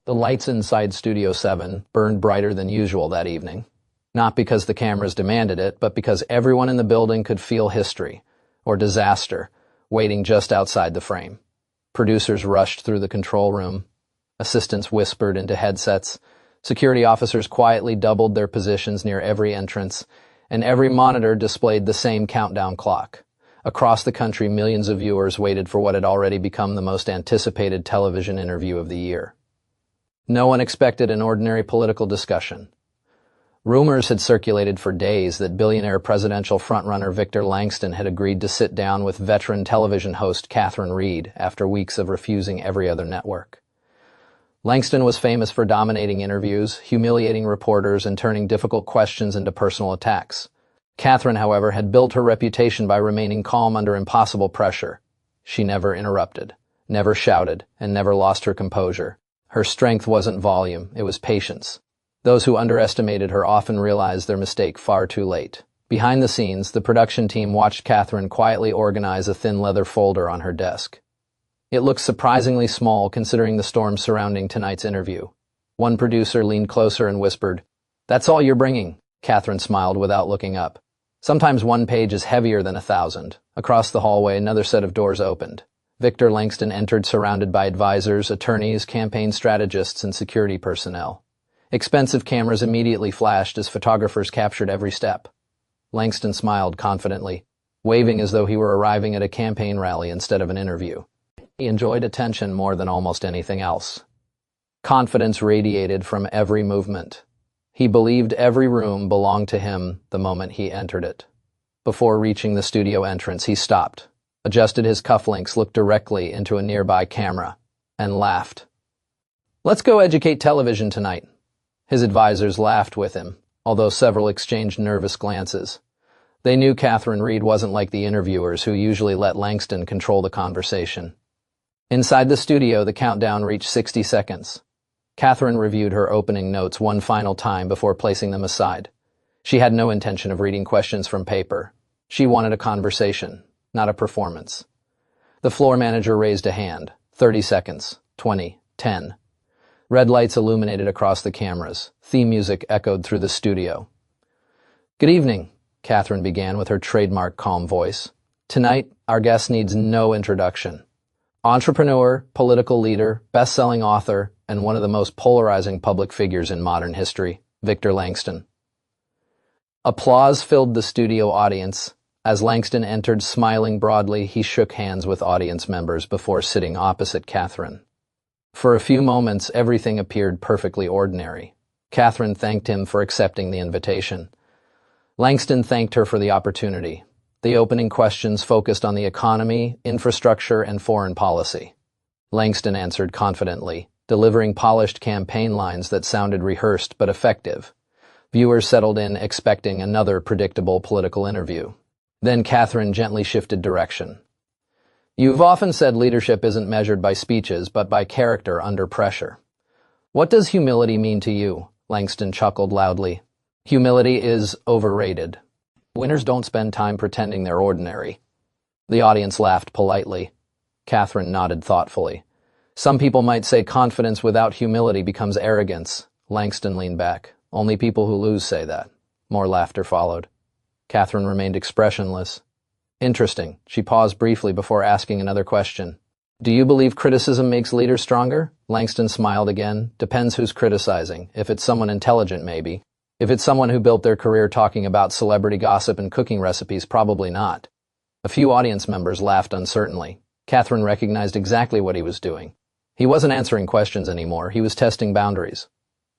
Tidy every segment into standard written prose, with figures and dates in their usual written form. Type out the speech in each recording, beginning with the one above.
The lights inside Studio 7 burned brighter than usual that evening. Not because the cameras demanded it, but because everyone in the building could feel history, or disaster, waiting just outside the frame. Producers rushed through the control room. Assistants whispered into headsets. Security officers quietly doubled their positions near every entrance, and every monitor displayed the same countdown clock. Across the country, millions of viewers waited for what had already become the most anticipated television interview of the year. No one expected an ordinary political discussion. Rumors had circulated for days that billionaire presidential frontrunner Victor Langston had agreed to sit down with veteran television host Catherine Reed after weeks of refusing every other network. Langston was famous for dominating interviews, humiliating reporters, and turning difficult questions into personal attacks. Catherine, however, had built her reputation by remaining calm under impossible pressure. She never interrupted, never shouted, and never lost her composure. Her strength wasn't volume, it was patience. Those who underestimated her often realized their mistake far too late. Behind the scenes, the production team watched Catherine quietly organize a thin leather folder on her desk. It looked surprisingly small considering the storm surrounding tonight's interview. One producer leaned closer and whispered, "That's all you're bringing." Catherine smiled without looking up. Sometimes one page is heavier than 1,000. Across the hallway, another set of doors opened. Victor Langston entered surrounded by advisors, attorneys, campaign strategists, and security personnel. Expensive cameras immediately flashed as photographers captured every step. Langston smiled confidently, waving as though he were arriving at a campaign rally instead of an interview. He enjoyed attention more than almost anything else. Confidence radiated from every movement. He believed every room belonged to him the moment he entered it. Before reaching the studio entrance, he stopped, adjusted his cufflinks, looked directly into a nearby camera, and laughed. "Let's go educate television tonight." His advisors laughed with him, although several exchanged nervous glances. They knew Catherine Reed wasn't like the interviewers who usually let Langston control the conversation. Inside the studio, the countdown reached 60 seconds. Catherine reviewed her opening notes one final time before placing them aside. She had no intention of reading questions from paper. She wanted a conversation, not a performance. The floor manager raised a hand. 30 seconds. 20. 10. Red lights illuminated across the cameras. Theme music echoed through the studio. "Good evening," Catherine began with her trademark calm voice. "Tonight, our guest needs no introduction. Entrepreneur, political leader, best-selling author, and one of the most polarizing public figures in modern history, Victor Langston." Applause filled the studio audience. As Langston entered smiling broadly, he shook hands with audience members before sitting opposite Catherine. For a few moments, everything appeared perfectly ordinary. Catherine thanked him for accepting the invitation. Langston thanked her for the opportunity. The opening questions focused on the economy, infrastructure, and foreign policy. Langston answered confidently, delivering polished campaign lines that sounded rehearsed but effective. Viewers settled in, expecting another predictable political interview. Then Catherine gently shifted direction. "You've often said leadership isn't measured by speeches, but by character under pressure. What does humility mean to you?" Langston chuckled loudly. "Humility is overrated. Winners don't spend time pretending they're ordinary." The audience laughed politely. Catherine nodded thoughtfully. "Some people might say confidence without humility becomes arrogance." Langston leaned back. "Only people who lose say that." More laughter followed. Catherine remained expressionless. "Interesting." She paused briefly before asking another question. "Do you believe criticism makes leaders stronger?" Langston smiled again. "Depends who's criticizing. If it's someone intelligent, maybe. If it's someone who built their career talking about celebrity gossip and cooking recipes, probably not." A few audience members laughed uncertainly. Catherine recognized exactly what he was doing. He wasn't answering questions anymore. He was testing boundaries.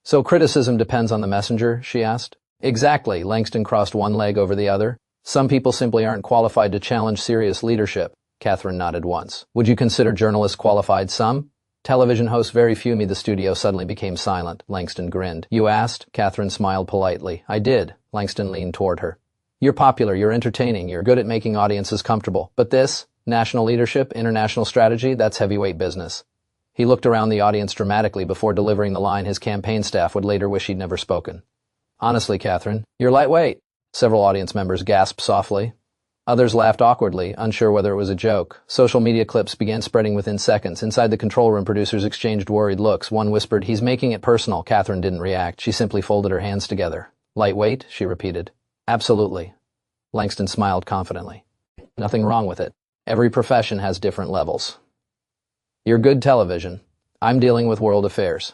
"So criticism depends on the messenger?" she asked. "Exactly." Langston crossed one leg over the other. "Some people simply aren't qualified to challenge serious leadership." Catherine nodded once. "Would you consider journalists qualified? Some? Television hosts very few." The studio suddenly became silent. Langston grinned. "You asked?" Catherine smiled politely. "I did." Langston leaned toward her. "You're popular, you're entertaining, you're good at making audiences comfortable. But this, national leadership, international strategy, that's heavyweight business." He looked around the audience dramatically before delivering the line his campaign staff would later wish he'd never spoken. "Honestly, Catherine, you're lightweight." Several audience members gasped softly. Others laughed awkwardly, unsure whether it was a joke. Social media clips began spreading within seconds. Inside the control room, producers exchanged worried looks. One whispered, "He's making it personal." Catherine didn't react. She simply folded her hands together. "Lightweight?" she repeated. "Absolutely." Langston smiled confidently. "Nothing wrong with it. Every profession has different levels. You're good television. I'm dealing with world affairs."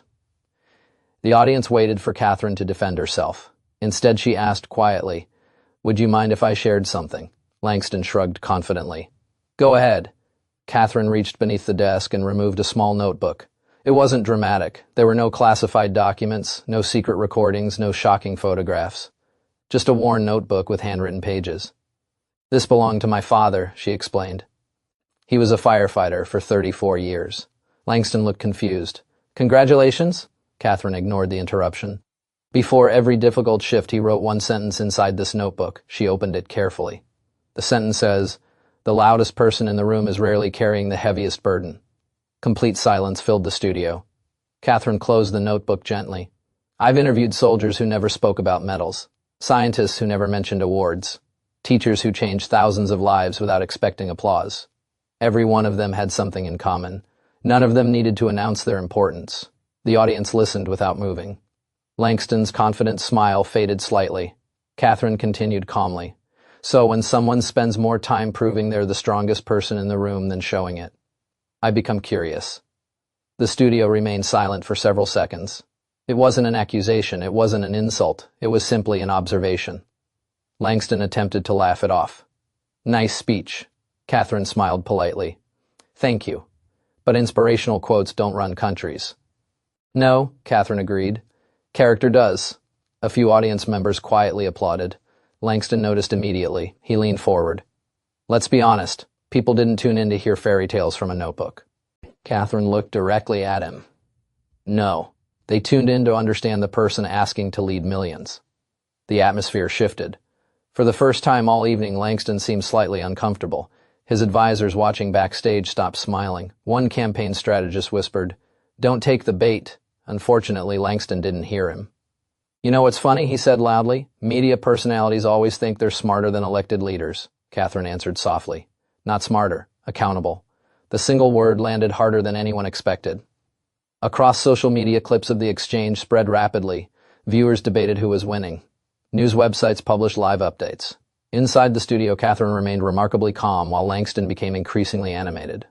The audience waited for Catherine to defend herself. Instead, she asked quietly, "Would you mind if I shared something?" Langston shrugged confidently. "Go ahead." Catherine reached beneath the desk and removed a small notebook. It wasn't dramatic. There were no classified documents, no secret recordings, no shocking photographs. Just a worn notebook with handwritten pages. "This belonged to my father," she explained. "He was a firefighter for 34 years. Langston looked confused. "Congratulations?" Catherine ignored the interruption. "Before every difficult shift, he wrote one sentence inside this notebook." She opened it carefully. The sentence says, "The loudest person in the room is rarely carrying the heaviest burden." Complete silence filled the studio. Catherine closed the notebook gently. "I've interviewed soldiers who never spoke about medals, scientists who never mentioned awards, teachers who changed thousands of lives without expecting applause. Every one of them had something in common. None of them needed to announce their importance." The audience listened without moving. Langston's confident smile faded slightly. Catherine continued calmly. "So when someone spends more time proving they're the strongest person in the room than showing it, I become curious." The studio remained silent for several seconds. It wasn't an accusation, it wasn't an insult, it was simply an observation. Langston attempted to laugh it off. "Nice speech." Catherine smiled politely. "Thank you. But inspirational quotes don't run countries." "No," Catherine agreed. "Character does." A few audience members quietly applauded. Langston noticed immediately. He leaned forward. "Let's be honest. People didn't tune in to hear fairy tales from a notebook." Catherine looked directly at him. "No. They tuned in to understand the person asking to lead millions." The atmosphere shifted. For the first time all evening, Langston seemed slightly uncomfortable. His advisors watching backstage stopped smiling. One campaign strategist whispered, "Don't take the bait." Unfortunately, Langston didn't hear him. "You know what's funny?" he said loudly. "Media personalities always think they're smarter than elected leaders." Catherine answered softly. "Not smarter, accountable." The single word landed harder than anyone expected. Across social media, clips of the exchange spread rapidly. Viewers debated who was winning. News websites published live updates. Inside the studio, Catherine remained remarkably calm while Langston became increasingly animated.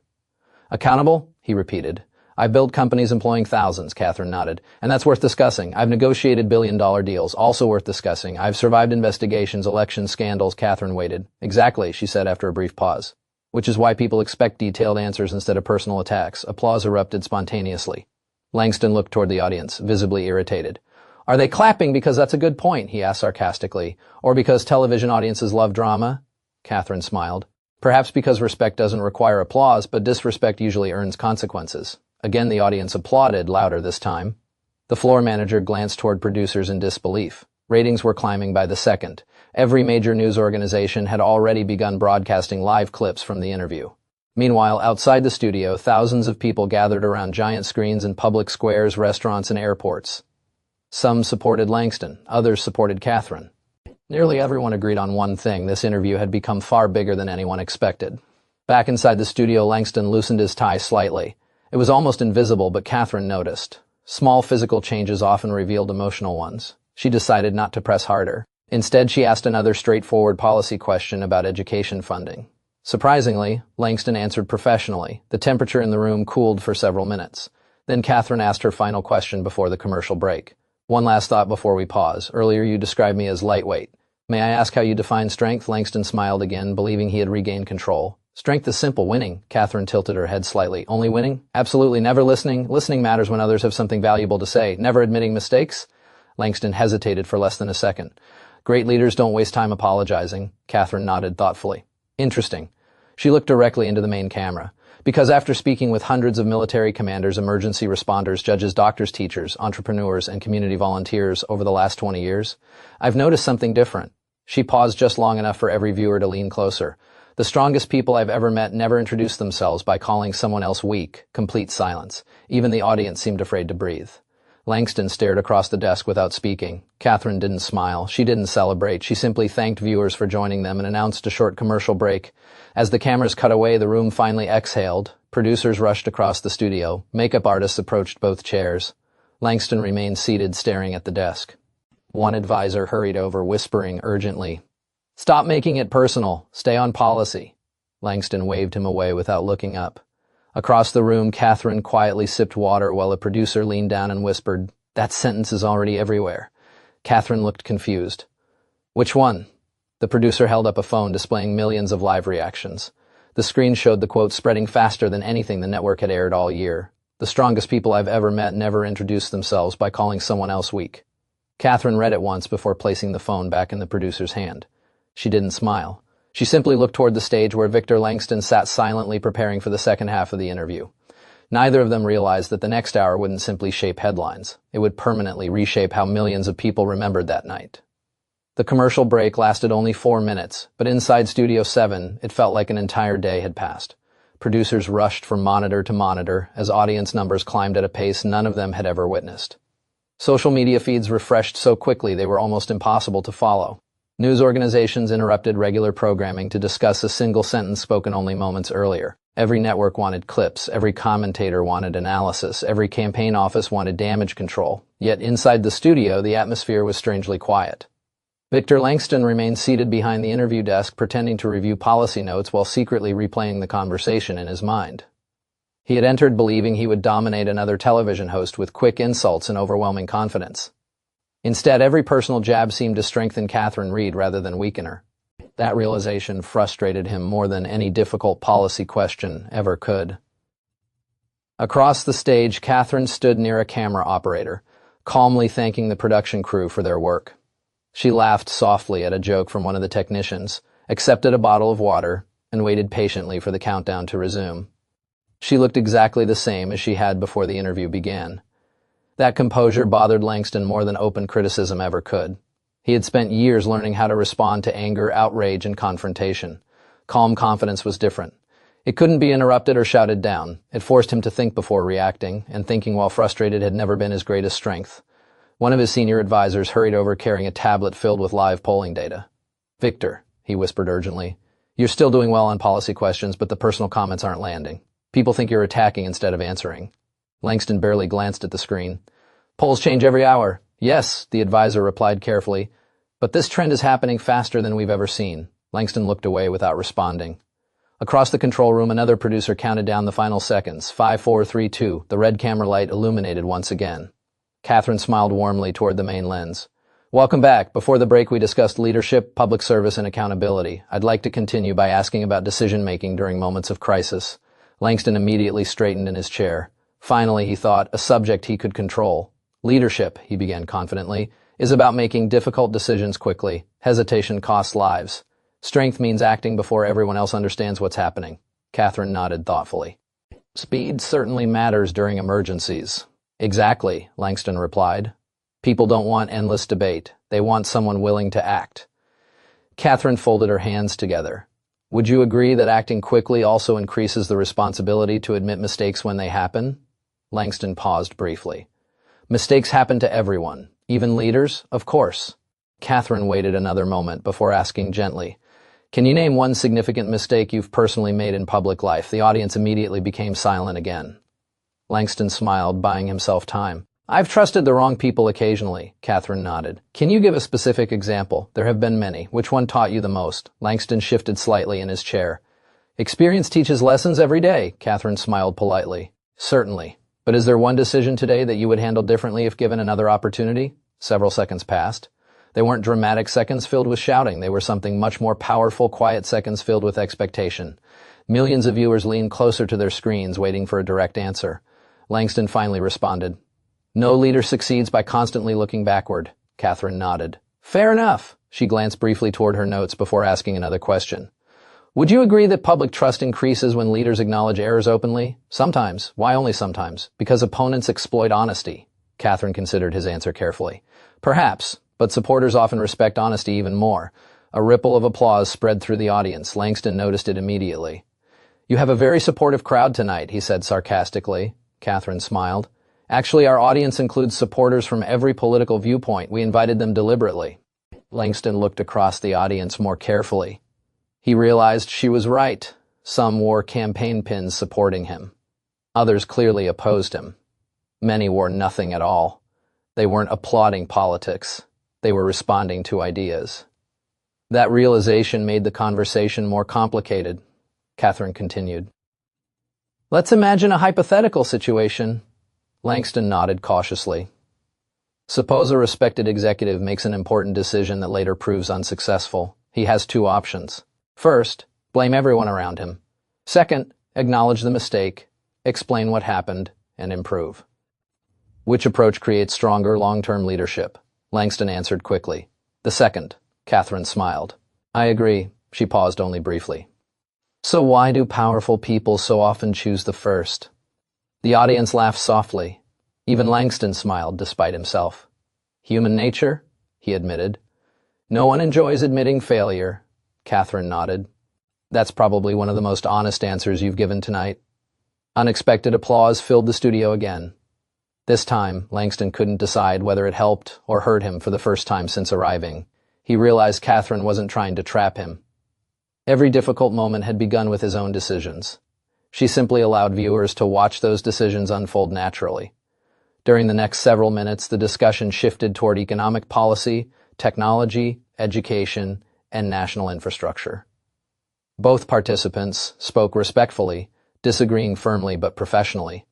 "Accountable?" he repeated. "I've built companies employing thousands," Catherine nodded. "And that's worth discussing. I've negotiated billion-dollar deals, also worth discussing. I've survived investigations, election scandals." Catherine waited. "Exactly," she said after a brief pause. "Which is why people expect detailed answers instead of personal attacks." Applause erupted spontaneously. Langston looked toward the audience, visibly irritated. "Are they clapping because that's a good point?" he asked sarcastically. "Or because television audiences love drama?" Catherine smiled. "Perhaps because respect doesn't require applause, but disrespect usually earns consequences." Again, the audience applauded, louder this time. The floor manager glanced toward producers in disbelief. Ratings were climbing by the second. Every major news organization had already begun broadcasting live clips from the interview. Meanwhile, outside the studio, thousands of people gathered around giant screens in public squares, restaurants, and airports. Some supported Langston, others supported Catherine. Nearly everyone agreed on one thing: this interview had become far bigger than anyone expected. Back inside the studio, Langston loosened his tie slightly. It was almost invisible, but Catherine noticed. Small physical changes often revealed emotional ones. She decided not to press harder. Instead, she asked another straightforward policy question about education funding. Surprisingly, Langston answered professionally. The temperature in the room cooled for several minutes. Then Catherine asked her final question before the commercial break. "One last thought before we pause. Earlier you described me as lightweight. May I ask how you define strength?" Langston smiled again, believing he had regained control. "Strength is simple, winning." Catherine tilted her head slightly. "Only winning?" "Absolutely, never listening. Listening matters when others have something valuable to say. Never admitting mistakes?" Langston hesitated for less than a second. "Great leaders don't waste time apologizing." Catherine nodded thoughtfully. "Interesting." She looked directly into the main camera. "Because after speaking with hundreds of military commanders, emergency responders, judges, doctors, teachers, entrepreneurs, and community volunteers over the last 20 years, I've noticed something different." She paused just long enough for every viewer to lean closer. "The strongest people I've ever met never introduced themselves by calling someone else weak." Complete silence. Even the audience seemed afraid to breathe. Langston stared across the desk without speaking. Catherine didn't smile. She didn't celebrate. She simply thanked viewers for joining them and announced a short commercial break. As the cameras cut away, the room finally exhaled. Producers rushed across the studio. Makeup artists approached both chairs. Langston remained seated, staring at the desk. One advisor hurried over, whispering urgently, "Stop making it personal. Stay on policy." Langston waved him away without looking up. Across the room, Catherine quietly sipped water while a producer leaned down and whispered, "That sentence is already everywhere." Catherine looked confused. "Which one?" The producer held up a phone displaying millions of live reactions. The screen showed the quote spreading faster than anything the network had aired all year. "The strongest people I've ever met never introduced themselves by calling someone else weak." Catherine read it once before placing the phone back in the producer's hand. She didn't smile. She simply looked toward the stage where Victor Langston sat silently preparing for the second half of the interview. Neither of them realized that the next hour wouldn't simply shape headlines. It would permanently reshape how millions of people remembered that night. The commercial break lasted only 4 minutes, but inside Studio 7, it felt like an entire day had passed. Producers rushed from monitor to monitor as audience numbers climbed at a pace none of them had ever witnessed. Social media feeds refreshed so quickly they were almost impossible to follow. News organizations interrupted regular programming to discuss a single sentence spoken only moments earlier. Every network wanted clips, every commentator wanted analysis, every campaign office wanted damage control. Yet inside the studio, the atmosphere was strangely quiet. Victor Langston remained seated behind the interview desk, pretending to review policy notes while secretly replaying the conversation in his mind. He had entered believing he would dominate another television host with quick insults and overwhelming confidence. Instead, every personal jab seemed to strengthen Catherine Reed rather than weaken her. That realization frustrated him more than any difficult policy question ever could. Across the stage, Catherine stood near a camera operator, calmly thanking the production crew for their work. She laughed softly at a joke from one of the technicians, accepted a bottle of water, and waited patiently for the countdown to resume. She looked exactly the same as she had before the interview began. That composure bothered Langston more than open criticism ever could. He had spent years learning how to respond to anger, outrage, and confrontation. Calm confidence was different. It couldn't be interrupted or shouted down. It forced him to think before reacting, and thinking while frustrated had never been his greatest strength. One of his senior advisors hurried over carrying a tablet filled with live polling data. "Victor," he whispered urgently, "you're still doing well on policy questions, but the personal comments aren't landing. People think you're attacking instead of answering." Langston barely glanced at the screen. "Polls change every hour." "Yes," the advisor replied carefully, "but this trend is happening faster than we've ever seen." Langston looked away without responding. Across the control room, another producer counted down the final seconds. 5, 4, 3, 2. The red camera light illuminated once again. Catherine smiled warmly toward the main lens. "Welcome back. Before the break, we discussed leadership, public service, and accountability. I'd like to continue by asking about decision-making during moments of crisis." Langston immediately straightened in his chair. Finally, he thought, a subject he could control. "Leadership," he began confidently, "is about making difficult decisions quickly. Hesitation costs lives. Strength means acting before everyone else understands what's happening." Catherine nodded thoughtfully. "Speed certainly matters during emergencies." "Exactly," Langston replied. "People don't want endless debate. They want someone willing to act." Catherine folded her hands together. "Would you agree that acting quickly also increases the responsibility to admit mistakes when they happen?" Langston paused briefly. "Mistakes happen to everyone, even leaders, of course." Catherine waited another moment before asking gently, "Can you name one significant mistake you've personally made in public life?" The audience immediately became silent again. Langston smiled, buying himself time. "I've trusted the wrong people occasionally," Catherine nodded. "Can you give a specific example? There have been many. Which one taught you the most?" Langston shifted slightly in his chair. "Experience teaches lessons every day," Catherine smiled politely. "Certainly. But is there one decision today that you would handle differently if given another opportunity?" Several seconds passed. They weren't dramatic seconds filled with shouting. They were something much more powerful, quiet seconds filled with expectation. Millions of viewers leaned closer to their screens, waiting for a direct answer. Langston finally responded. "No leader succeeds by constantly looking backward." Catherine nodded. "Fair enough." She glanced briefly toward her notes before asking another question. "Would you agree that public trust increases when leaders acknowledge errors openly?" "Sometimes. Why only sometimes?" "Because opponents exploit honesty." Catherine considered his answer carefully. "Perhaps, but supporters often respect honesty even more." A ripple of applause spread through the audience. Langston noticed it immediately. "You have a very supportive crowd tonight," he said sarcastically. Catherine smiled. Actually, our audience includes supporters from every political viewpoint. We invited them deliberately. Langston looked across the audience more carefully. He realized she was right. Some wore campaign pins supporting him. Others clearly opposed him. Many wore nothing at all. They weren't applauding politics. They were responding to ideas. That realization made the conversation more complicated. Catherine continued. Let's imagine a hypothetical situation. Langston nodded cautiously. Suppose a respected executive makes an important decision that later proves unsuccessful. He has two options. First, blame everyone around him. Second, acknowledge the mistake, explain what happened, and improve. Which approach creates stronger long-term leadership? Langston answered quickly. The second. Catherine smiled. I agree. She paused only briefly. So why do powerful people so often choose the first? The audience laughed softly. Even Langston smiled despite himself. Human nature, he admitted. No one enjoys admitting failure. Catherine nodded. That's probably one of the most honest answers you've given tonight. Unexpected applause filled the studio again. This time, Langston couldn't decide whether it helped or hurt him for the first time since arriving. He realized Catherine wasn't trying to trap him. Every difficult moment had begun with his own decisions. She simply allowed viewers to watch those decisions unfold naturally. During the next several minutes, the discussion shifted toward economic policy, technology, education, and national infrastructure. Both participants spoke respectfully, disagreeing firmly but professionally.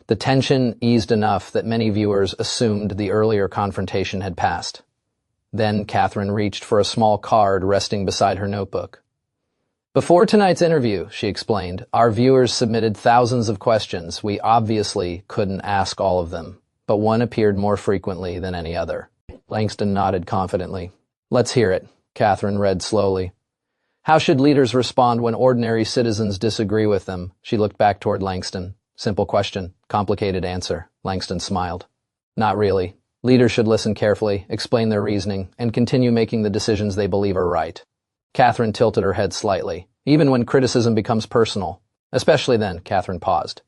The tension eased enough that many viewers assumed the earlier confrontation had passed. Then Catherine reached for a small card resting beside her notebook. Before tonight's interview, she explained, our viewers submitted thousands of questions. We obviously couldn't ask all of them, but one appeared more frequently than any other. Langston nodded confidently. Let's hear it, Catherine read slowly. How should leaders respond when ordinary citizens disagree with them? She looked back toward Langston. Simple question, complicated answer. Langston smiled. Not really. Leaders should listen carefully, explain their reasoning, and continue making the decisions they believe are right. Catherine tilted her head slightly, even when criticism becomes personal. Especially then, Catherine paused.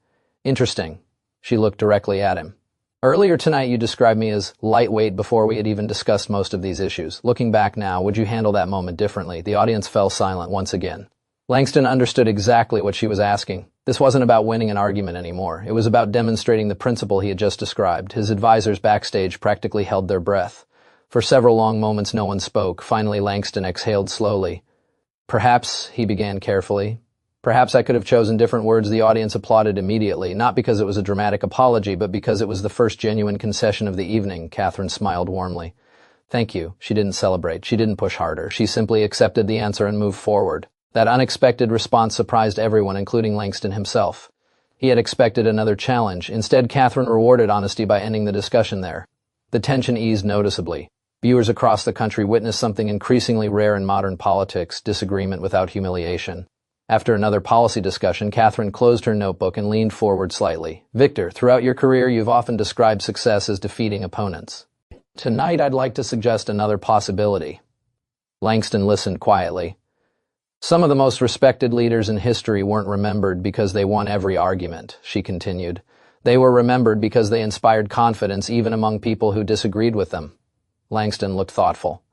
Interesting. She looked directly at him. Earlier tonight you described me as lightweight before we had even discussed most of these issues. Looking back now, would you handle that moment differently? The audience fell silent once again. Langston understood exactly what she was asking. This wasn't about winning an argument anymore. It was about demonstrating the principle he had just described. His advisors backstage practically held their breath. For several long moments no one spoke. Finally Langston exhaled slowly. Perhaps, he began carefully. Perhaps I could have chosen different words. The audience applauded immediately, not because it was a dramatic apology, but because it was the first genuine concession of the evening. Catherine smiled warmly. Thank you. She didn't celebrate. She didn't push harder. She simply accepted the answer and moved forward. That unexpected response surprised everyone, including Langston himself. He had expected another challenge. Instead, Catherine rewarded honesty by ending the discussion there. The tension eased noticeably. Viewers across the country witnessed something increasingly rare in modern politics, disagreement without humiliation. After another policy discussion, Catherine closed her notebook and leaned forward slightly. Victor, throughout your career, you've often described success as defeating opponents. Tonight, I'd like to suggest another possibility. Langston listened quietly. Some of the most respected leaders in history weren't remembered because they won every argument, she continued. They were remembered because they inspired confidence even among people who disagreed with them. Langston looked thoughtful.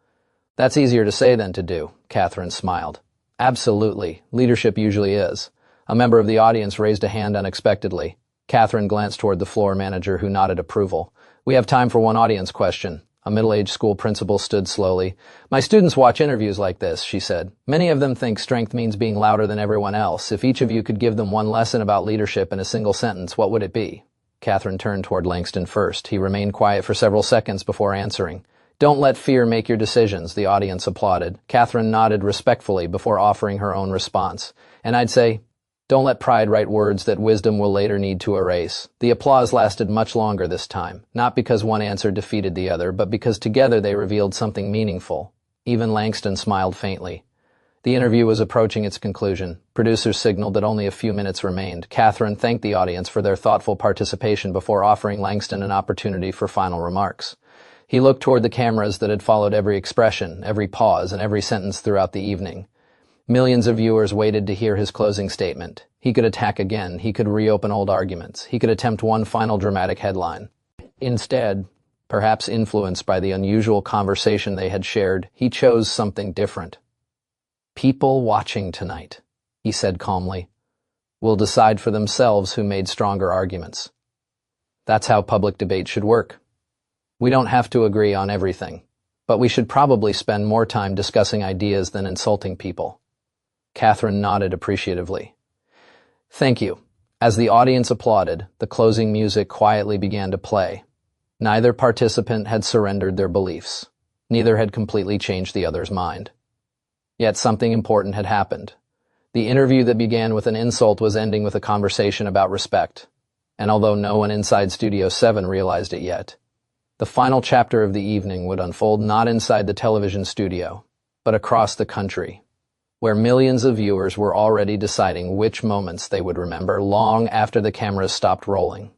That's easier to say than to do, Catherine smiled. Absolutely. Leadership usually is. A member of the audience raised a hand unexpectedly. Catherine glanced toward the floor manager, who nodded approval. We have time for one audience question. A middle-aged school principal stood slowly. My students watch interviews like this, she said. Many of them think strength means being louder than everyone else. If each of you could give them one lesson about leadership in a single sentence, what would it be? Catherine turned toward Langston first. He remained quiet for several seconds before answering. Don't let fear make your decisions, the audience applauded. Catherine nodded respectfully before offering her own response. And I'd say, don't let pride write words that wisdom will later need to erase. The applause lasted much longer this time, not because one answer defeated the other, but because together they revealed something meaningful. Even Langston smiled faintly. The interview was approaching its conclusion. Producers signaled that only a few minutes remained. Catherine thanked the audience for their thoughtful participation before offering Langston an opportunity for final remarks. He looked toward the cameras that had followed every expression, every pause, and every sentence throughout the evening. Millions of viewers waited to hear his closing statement. He could attack again. He could reopen old arguments. He could attempt one final dramatic headline. Instead, perhaps influenced by the unusual conversation they had shared, he chose something different. "People watching tonight," he said calmly, "will decide for themselves who made stronger arguments." That's how public debate should work. We don't have to agree on everything, but we should probably spend more time discussing ideas than insulting people. Catherine nodded appreciatively. "Thank you." As the audience applauded, the closing music quietly began to play. Neither participant had surrendered their beliefs. Neither had completely changed the other's mind. Yet something important had happened. The interview that began with an insult was ending with a conversation about respect. And although no one inside Studio 7 realized it yet, the final chapter of the evening would unfold not inside the television studio, but across the country, where millions of viewers were already deciding which moments they would remember long after the cameras stopped rolling.